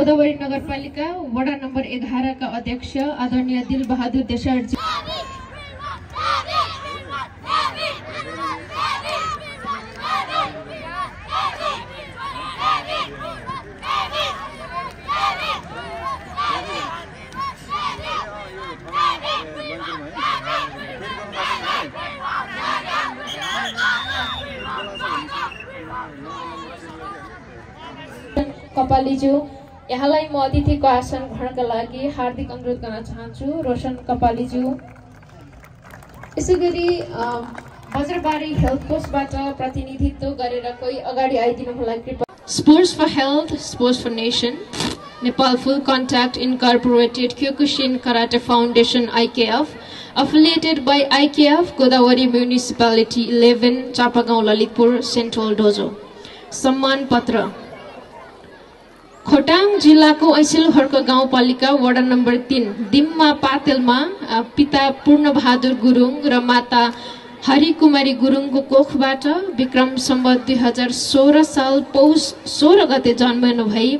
गोदावरी नगरपालिका वडा नम्बर 11 का अध्यक्ष आदरणीय दिल बहादुर देसाई जी कपालीज्यू यहाँलाई म अतिथिको आसन ग्रहणका लागि हार्दिक अनुरोध गर्न चाहन्छु। रोशन कपालीज्यू। यसैगरी बज्रबारी हेल्थ पोस्टबाट प्रतिनिधित्व गरेर कोही अगाडि आइदिनु होला कृपया। Sports for health, sports for nation, Nepal full contact incorporated Kyokushin karate foundation IKF, affiliated by IKF Godavari municipality 11 Chapagaun Lalitpur central dojo. सम्मान पत्र खोटाङ जिल्लाको ऐसेलहरको गाउँपालिका वडा नम्बर 3 दिम्मा पातेलमा पिता पूर्णबहादुर गुरुङ र माता हरिकुमारी गुरुङको कोखबाट विक्रम सम्वत 2016 साल पौष 16 गते जन्मनु भई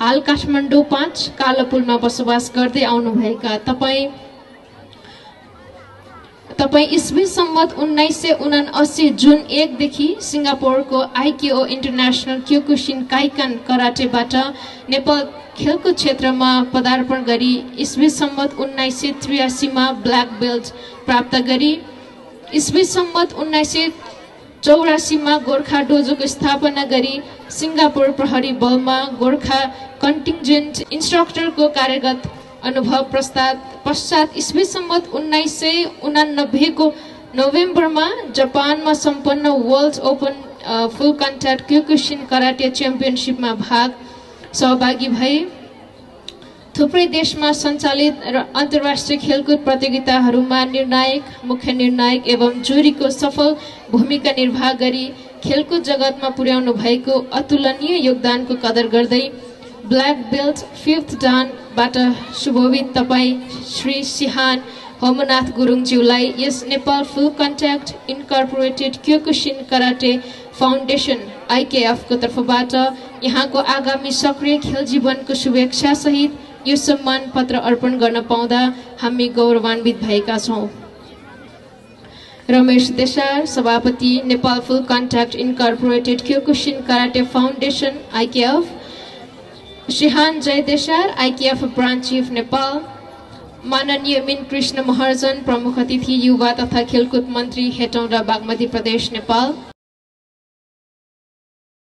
हाल काठमाडौँ 5 कालोपुलमा बसोबास गर्दै आउनुभएका तपाईँ इस्वी सम्वत 1979 जुन 1 देखि सिङ्गापुरको IKO इन्टरनेसनल क्योकुशिन काइकान कराटेबाट नेपाल खेलको क्षेत्रमा पदार्पण गरी इस्वी सम्वत 1983 मा ब्ल्याक बेल्ट प्राप्त गरी इस्वी सम्वत 1984 मा गोर्खा डोजोको स्थापना गरी सिङ्गापुर प्रहरी बलमा गोर्खा कन्टिन्जेन्ट इन्स्ट्रक्टरको कार्यगत अनुभव पश्चात इस्वी सम्वत 1989 को नोभेम्बरमा जापानमा सम्पन्न वर्ल्ड ओपन फुल कन्ट्याक्ट क्योकुशिन कराटे च्याम्पियनशिपमा सहभागी भए। थुप्रै देशमा सञ्चालित र अन्तर्राष्ट्रिय खेलकुद प्रतियोगिताहरूमा निर्णायक, मुख्य निर्णायक एवं जुरीको सफल भूमिका निर्वाह गरी खेलकुद जगतमा पुर्याउनु भएको अतुलनीय योगदानको कदर गर्दै ब्ल्याक बेल्ट 5th डानबाट शुभोभित तपाईँ श्री सिहान होमनाथ गुरुङज्यूलाई यस Nepal full contact incorporated Kyokushin karate foundation IKF को तर्फबाट यहाँको आगामी सक्रिय खेल जीवनको शुभेच्छा सहित यो सम्मान पत्र अर्पण गर्न पाउँदा हामी गौरवान्वित भएका छौं। रमेश देसार, सभापति, Nepal full contact incorporated Kyokushin karate foundation IKF। Shihan Jay Desar, IKF branch chief Nepal. माननीय मीन कृष्ण महर्जन, प्रमुख अतिथि, युवा तथा खेलकुद मन्त्री, हेटौँडा बागमती प्रदेश नेपाल।